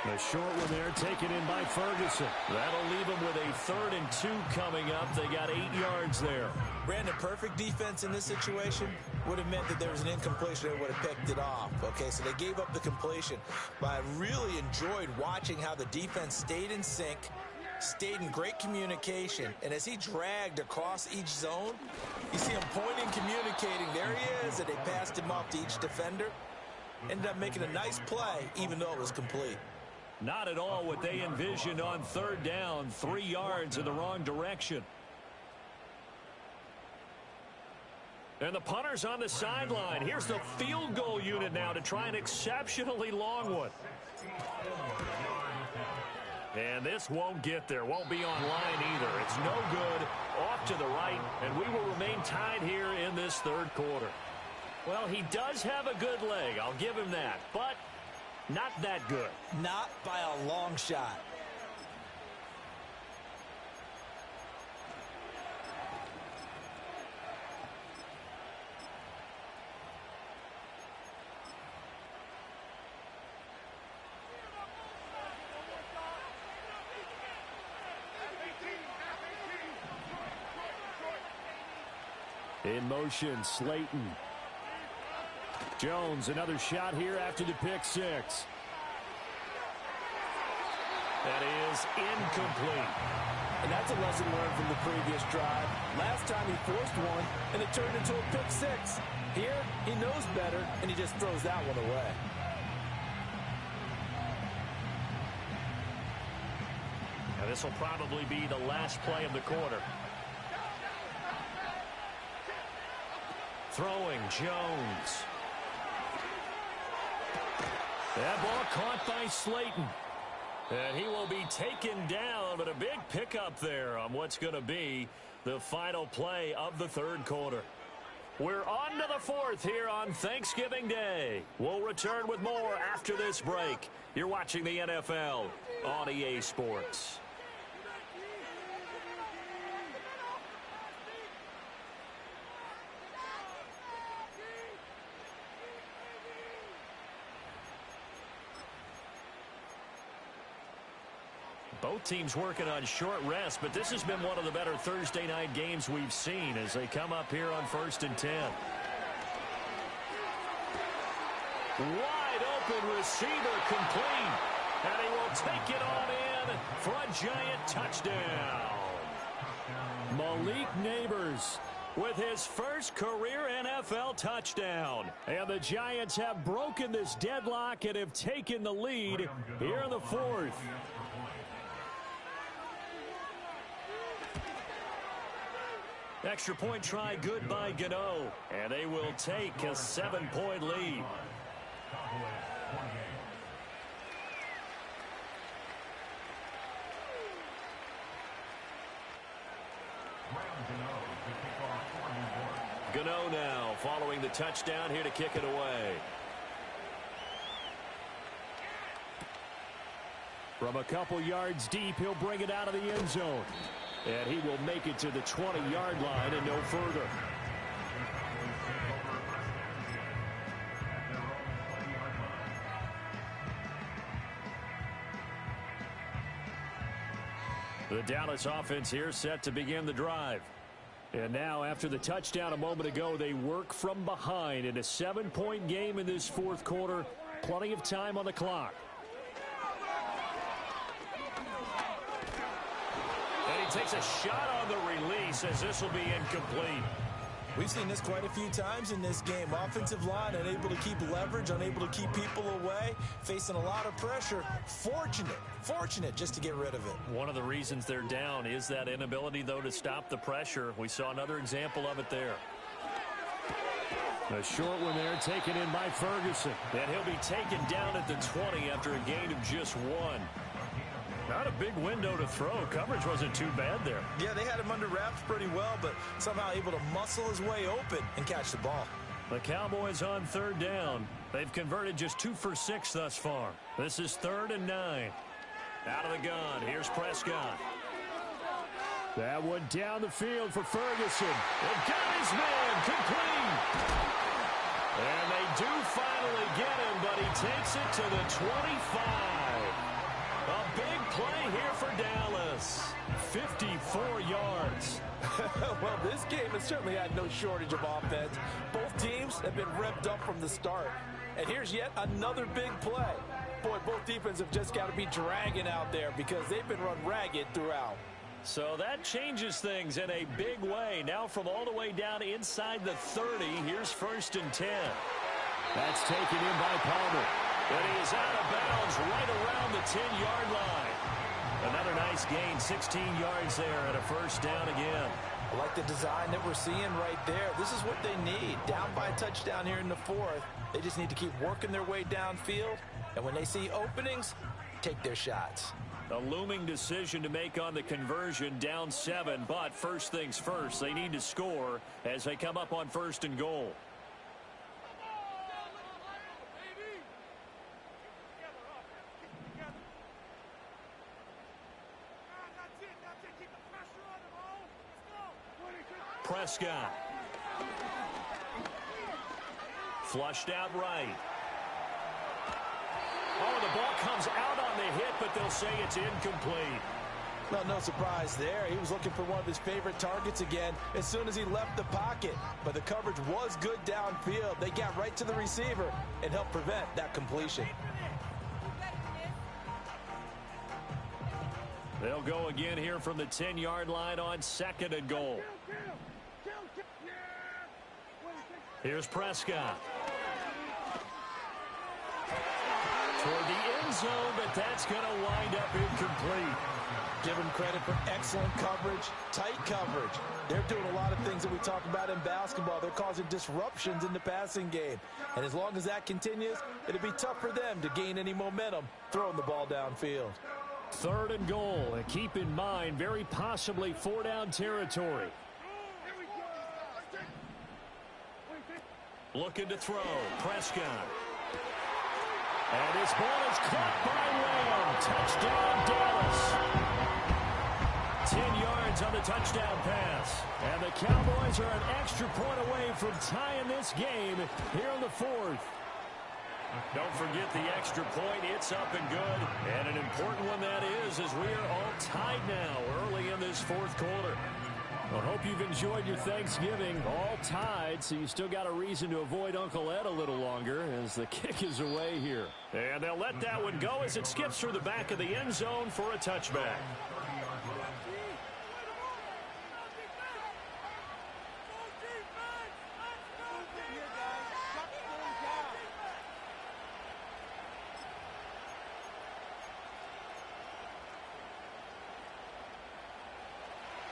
The short one there taken in by Ferguson. That'll leave them with a 3rd and 2 coming up. They got 8 yards there. Brandon, perfect defense in this situation would have meant that there was an incompletion. They would have picked it off. Okay, so they gave up the completion. But I really enjoyed watching how the defense stayed in sync, stayed in great communication, and as he dragged across each zone, you see him pointing, communicating. There he is, and they passed him off to each defender. Ended up making a nice play, even though it was complete. Not at all what they envisioned on 3rd down. 3 yards in the wrong direction. And the punter's on the sideline. Here's the field goal unit now to try an exceptionally long one. And this won't get there. Won't be on line either. It's no good. Off to the right. And we will remain tied here in this 3rd quarter. Well, he does have a good leg. I'll give him that. But not that good. Not by a long shot. In motion, Slayton. Jones, another shot here after the pick six. That is incomplete. And that's a lesson learned from the previous drive. Last time he forced one, and it turned into a pick six. Here, he knows better, and he just throws that one away. Now this will probably be the last play of the quarter. Throwing, Jones. That ball caught by Slayton. And he will be taken down, but a big pickup there on what's going to be the final play of the third quarter. We're on to the fourth here on Thanksgiving Day. We'll return with more after this break. You're watching the NFL on EA Sports. Both teams working on short rest, but this has been one of the better Thursday night games we've seen as they come up here on 1st and 10. Wide open receiver complete, and he will take it on in for a giant touchdown. Malik Neighbors with his first career NFL touchdown. And the Giants have broken this deadlock and have taken the lead here in the fourth. Extra point try good by Gano. And they will take a 7-point lead. Gano now following the touchdown here to kick it away. From a couple yards deep, he'll bring it out of the end zone. And he will make it to the 20-yard line and no further. The Dallas offense here set to begin the drive. And now after the touchdown a moment ago, they work from behind in a 7-point game in this fourth quarter. Plenty of time on the clock. And he takes a shot on the release as this will be incomplete. We've seen this quite a few times in this game. Offensive line unable to keep leverage, unable to keep people away, facing a lot of pressure. Fortunate just to get rid of it. One of the reasons they're down is that inability, though, to stop the pressure. We saw another example of it there. A short one there taken in by Ferguson. And he'll be taken down at the 20 after a gain of just 1. Not a big window to throw. Coverage wasn't too bad there. Yeah, they had him under wraps pretty well, but somehow able to muscle his way open and catch the ball. The Cowboys on third down. They've converted just 2 for 6 thus far. This is 3rd and 9. Out of the gun. Here's Prescott. That one down the field for Ferguson. And got his man complete. And they do finally get him, but he takes it to the 25. A big play here for Dallas. 54 yards. Well, this game has certainly had no shortage of offense. Both teams have been revved up from the start. And here's yet another big play. Boy, both defenses have just got to be dragging out there because they've been run ragged throughout. So that changes things in a big way. Now from all the way down inside the 30, here's 1st and 10. That's taken in by Palmer. And he is out of bounds right around the 10-yard line. Another nice gain, 16 yards there and a first down again. I like the design that we're seeing right there. This is what they need. Down by a touchdown here in the 4th. They just need to keep working their way downfield. And when they see openings, take their shots. A looming decision to make on the conversion, down 7. But first things first, they need to score as they come up on 1st and goal. Prescott. Flushed out right. Oh, the ball comes out on the hit, but they'll say it's incomplete. Well, no surprise there. He was looking for one of his favorite targets again as soon as he left the pocket. But the coverage was good downfield. They got right to the receiver and helped prevent that completion. They'll go again here from the 10-yard line on 2nd and goal. Here's Prescott. Toward the end zone, but that's going to wind up incomplete. Give them credit for excellent coverage, tight coverage. They're doing a lot of things that we talk about in basketball. They're causing disruptions in the passing game. And as long as that continues, it'll be tough for them to gain any momentum throwing the ball downfield. 3rd and goal, and keep in mind, very possibly 4-down territory. Looking to throw, Prescott. And his ball is caught by Lamb. Touchdown, Dallas. 10 yards on the touchdown pass. And the Cowboys are an extra point away from tying this game here in the 4th. Don't forget the extra point. It's up and good. And an important one that is, as we are all tied now early in this 4th quarter. I hope you've enjoyed your Thanksgiving. All tied, so you still got a reason to avoid Uncle Ed a little longer as the kick is away here. And they'll let that one go as it skips through the back of the end zone for a touchback.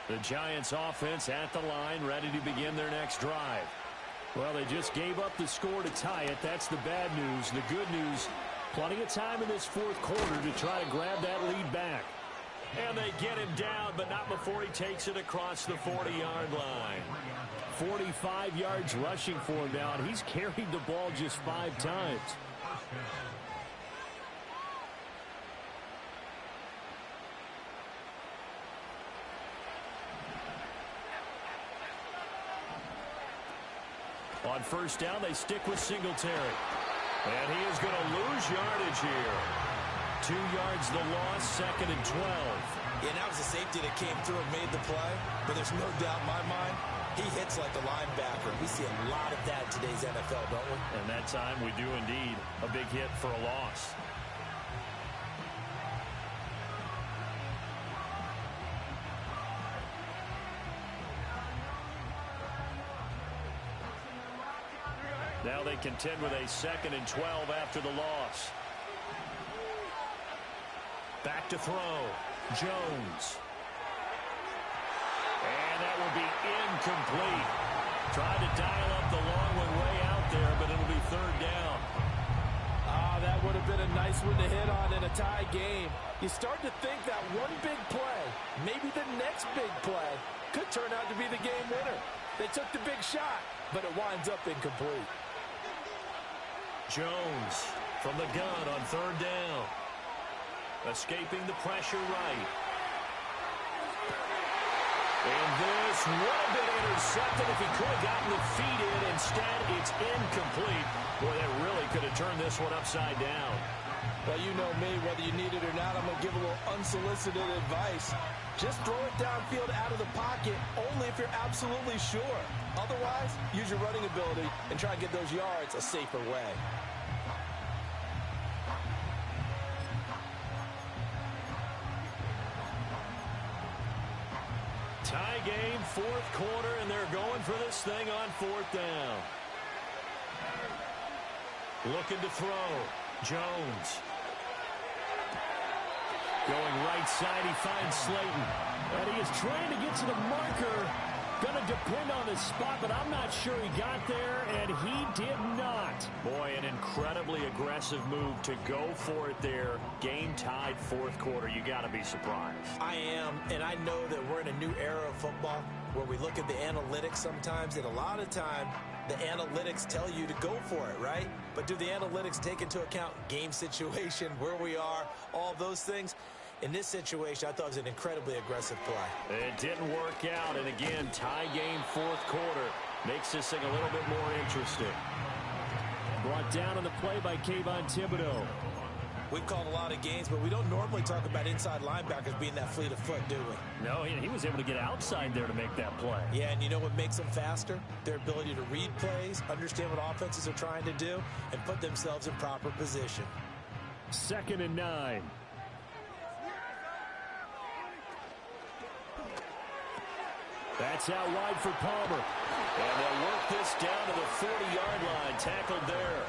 The Giants offense at the line, ready to begin their next drive. Well, they just gave up the score to tie it. That's the bad news. The good news, plenty of time in this 4th quarter to try to grab that lead back. And they get him down, but not before he takes it across the 40-yard line. 45 yards rushing for him now, and he's carried the ball just 5 times. On 1st down, they stick with Singletary. And he is going to lose yardage here. 2 yards the loss, 2nd and 12. Yeah, that was a safety that came through and made the play. But there's no doubt in my mind, he hits like a linebacker. We see a lot of that in today's NFL, don't we? And that time we do indeed. A big hit for a loss. Now they contend with a 2nd and 12 after the loss. Back to throw. Jones. And that will be incomplete. Tried to dial up the long one way out there, but it'll be 3rd down. That would have been a nice one to hit on in a tie game. You start to think that one big play, maybe the next big play, could turn out to be the game winner. They took the big shot, but it winds up incomplete. Jones from the gun on 3rd down. Escaping the pressure right. And this would have been intercepted if he could have gotten the feet in. Instead, it's incomplete. Boy, that really could have turned this one upside down. Well, you know me, whether you need it or not, I'm going to give a little unsolicited advice. Just throw it downfield out of the pocket only if you're absolutely sure. Otherwise, use your running ability and try to get those yards a safer way. Tie game, 4th quarter, and they're going for this thing on 4th down. Looking to throw. Jones. Going right side, he finds Slayton. And he is trying to get to the marker. Going to depend on his spot, but I'm not sure he got there, and he did not. Boy, an incredibly aggressive move to go for it there. Game tied, 4th quarter. You got to be surprised. I am, and I know that we're in a new era of football where we look at the analytics sometimes, and a lot of time the analytics tell you to go for it, right? But do the analytics take into account game situation, where we are, all those things? In this situation, I thought it was an incredibly aggressive play. It didn't work out, and again, tie game, 4th quarter. Makes this thing a little bit more interesting. Brought down on the play by Kayvon Thibodeau. We've called a lot of games, but we don't normally talk about inside linebackers being that fleet of foot, do we? No, he was able to get outside there to make that play. Yeah, and you know what makes them faster? Their ability to read plays, understand what offenses are trying to do, and put themselves in proper position. 2nd and 9. That's out wide for Palmer. And they'll work this down to the 40-yard line. Tackled there.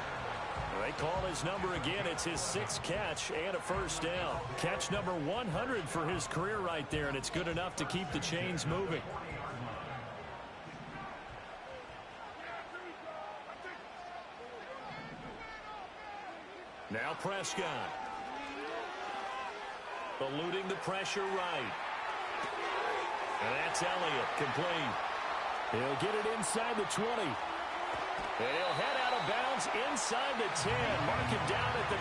They call his number again. It's his 6th catch and a first down. Catch number 100 for his career right there, and it's good enough to keep the chains moving. Now Prescott. Eluding the pressure right. And that's Elliott, complete. He'll get it inside the 20. And he'll head out of bounds inside the 10. Mark him down at the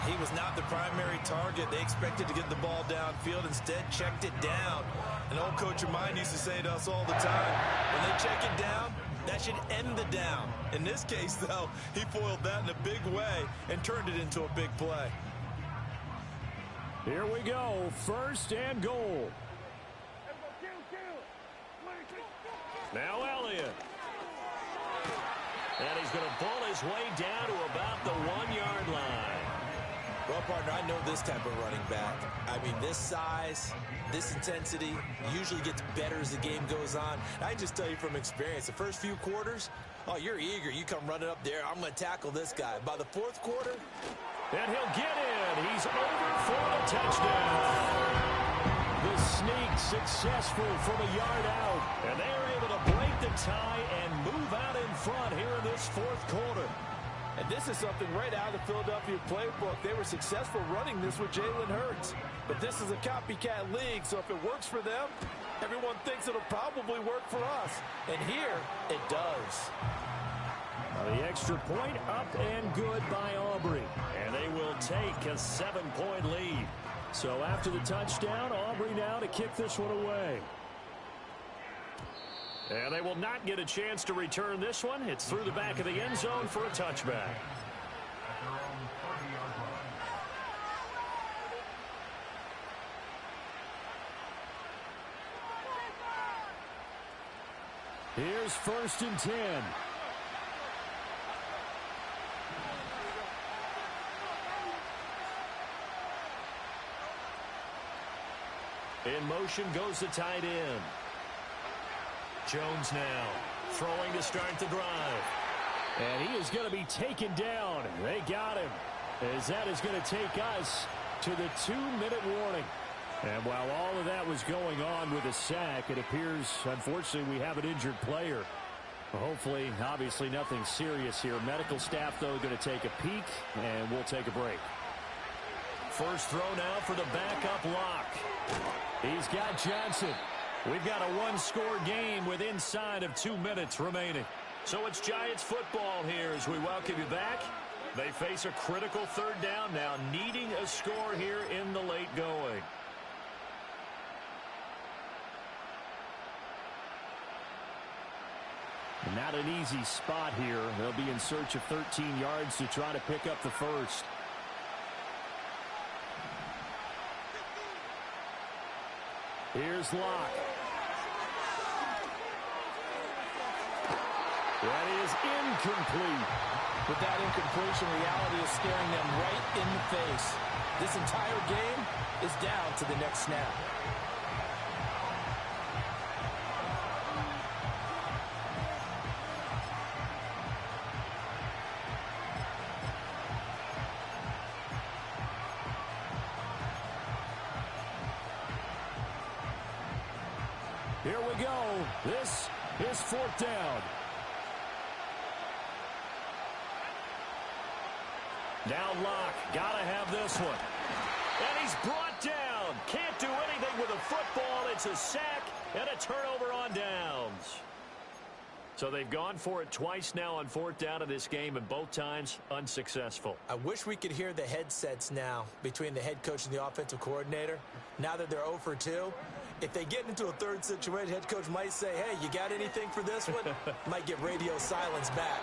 9. He was not the primary target. They expected to get the ball downfield. Instead, checked it down. An old coach of mine used to say to us all the time, when they check it down, that should end the down. In this case, though, he foiled that in a big way and turned it into a big play. Here we go. 1st and goal. Now Elliott. And he's going to pull his way down to about the 1-yard line. Well, partner, I know this type of running back. I mean, this size, this intensity usually gets better as the game goes on. I just tell you from experience, the first few quarters, oh, you're eager. You come running up there. I'm going to tackle this guy. By the 4th quarter, and he'll get in. He's over for the touchdown. The sneak successful from a yard out. And they are able to break the tie and move out in front here in this 4th quarter. And this is something right out of the Philadelphia playbook. They were successful running this with Jalen Hurts. But this is a copycat league, so if it works for them, everyone thinks it'll probably work for us. And here, it does. The extra point up and good by Aubrey. And they will take a 7-point lead. So after the touchdown, Aubrey now to kick this one away. And they will not get a chance to return this one. It's through the back of the end zone for a touchback. Here's 1st and 10. In motion goes the tight end. Jones now throwing to start the drive. And he is going to be taken down. They got him, as that is going to take us to the 2-minute warning. And while all of that was going on with a sack, it appears, unfortunately, we have an injured player. Hopefully, obviously, nothing serious here. Medical staff, though, going to take a peek, and we'll take a break. First throw now for the backup lock. He's got Johnson. We've got a 1-score game with inside of 2 minutes remaining. So it's Giants football here as we welcome you back. They face a critical 3rd down now, needing a score here in the late going. Not an easy spot here. They'll be in search of 13 yards to try to pick up the first. Here's Locke. That is incomplete. With that incompletion, reality is staring them right in the face. This entire game is down to the next snap. Here we go. This is 4th down. Now Locke, gotta have this one. And he's brought down. Can't do anything with a football. It's a sack and a turnover on downs. So they've gone for it twice now on 4th down in this game, and both times unsuccessful. I wish we could hear the headsets now between the head coach and the offensive coordinator. Now that they're 0 for 2, if they get into a third situation, head coach might say, hey, you got anything for this one? Might get radio silence back.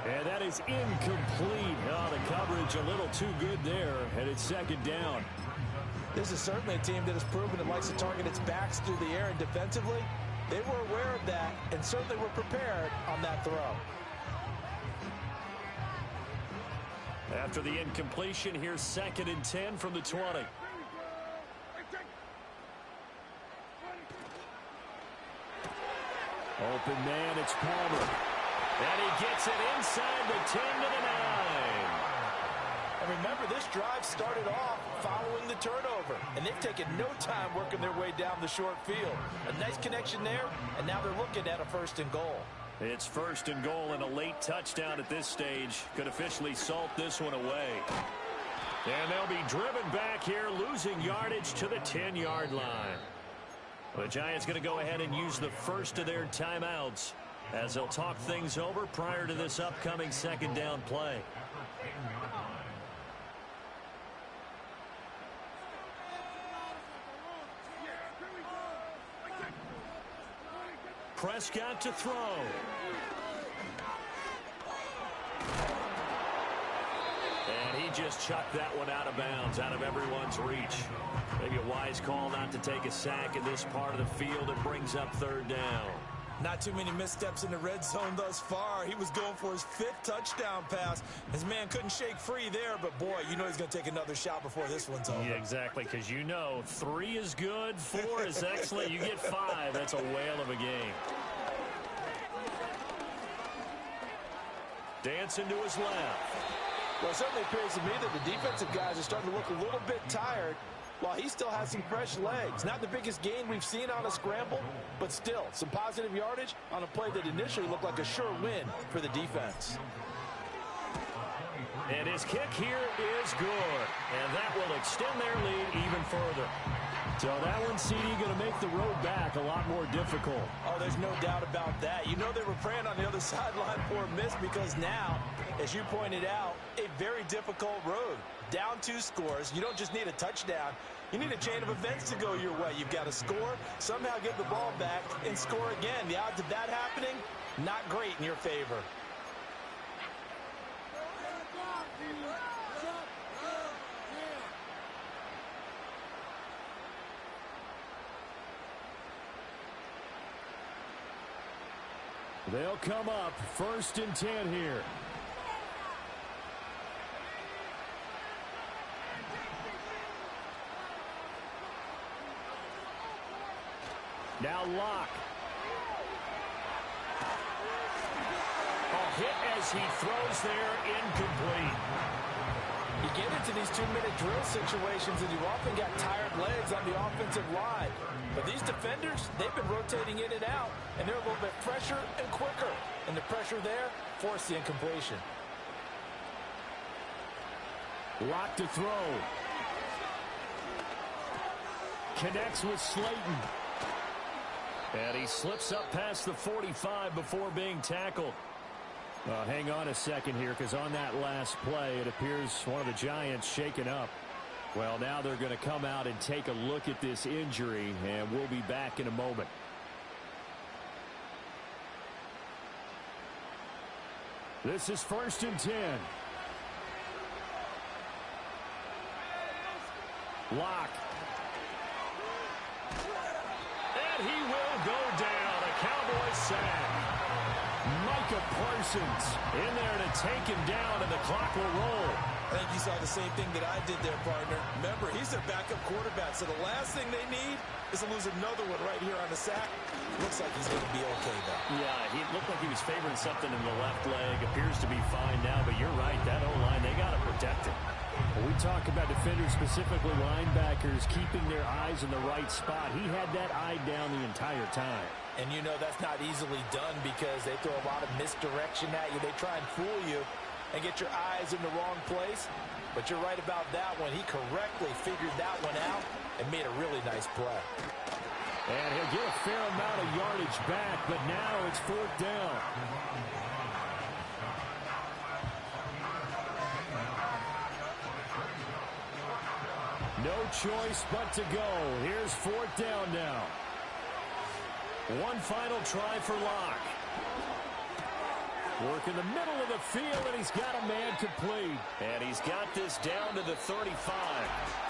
And that is incomplete. Oh, the coverage a little too good there, and it's 2nd down. This is certainly a team that has proven it likes to target its backs through the air, and defensively, they were aware of that and certainly were prepared on that throw. After the incompletion, here's 2nd and 10 from the 20. Open man, it's Palmer. And he gets it inside the 10 to the 9. And remember, this drive started off following the turnover, and they've taken no time working their way down the short field. A nice connection there, and now they're looking at a 1st and goal. It's 1st and goal and a late touchdown at this stage. Could officially salt this one away. And they'll be driven back here, losing yardage to the 10-yard line. The Giants going to go ahead and use the first of their timeouts as they'll talk things over prior to this upcoming 2nd down play. Prescott to throw. And he just chucked that one out of bounds, out of everyone's reach. Maybe a wise call not to take a sack in this part of the field. It brings up 3rd down. Not too many missteps in the red zone thus far. He was going for his 5th touchdown pass. His man couldn't shake free there, but boy, you know he's going to take another shot before this one's over. Yeah, exactly, because you know 3 is good, 4 is excellent. You get 5. That's a whale of a game. Dancing to his left. Well, it certainly appears to me that the defensive guys are starting to look a little bit tired, while he still has some fresh legs. Not the biggest gain we've seen on a scramble, but still some positive yardage on a play that initially looked like a sure win for the defense. And his kick here is good. And that will extend their lead even further. So that one, CD, going to make the road back a lot more difficult. Oh, there's no doubt about that. You know they were praying on the other sideline for a miss because now, as you pointed out, a very difficult road. Down 2 scores. You don't just need a touchdown. You need a chain of events to go your way. You've got to score, somehow get the ball back, and score again. The odds of that happening, not great in your favor. They'll come up 1st and 10 here. Now Locke. A hit as he throws there, incomplete. You get into these 2-minute drill situations and you often got tired legs on the offensive line. But these defenders, they've been rotating in and out, and they're a little bit fresher and quicker. And the pressure there forced the incompletion. Locke to throw. Connects with Slayton. And he slips up past the 45 before being tackled. Hang on a second here, because on that last play, it appears one of the Giants shaken up. Well, now they're going to come out and take a look at this injury, and we'll be back in a moment. This is 1st and 10. Locke. And he will go down. A Cowboys sack. Micah Parsons in there to take him down, and the clock will roll. I think you saw the same thing that I did there, partner. Remember, he's their backup quarterback, so the last thing they need is to lose another one right here on the sack. Looks like he's going to be okay, though. Yeah, he looked like he was favoring something in the left leg. Appears to be fine now, but you're right. That O-line, they got to protect it. When we talk about defenders, specifically linebackers, keeping their eyes in the right spot, he had that eye down the entire time. And you know that's not easily done because they throw a lot of misdirection at you. They try and fool you. and get your eyes in the wrong place. But you're right about that one. He correctly figured that one out and made a really nice play. And he'll get a fair amount of yardage back, but now it's 4th down. No choice but to go. Here's 4th down now. One final try for Locke. Work in the middle of the field, and he's got a man complete. And he's got this down to the 35.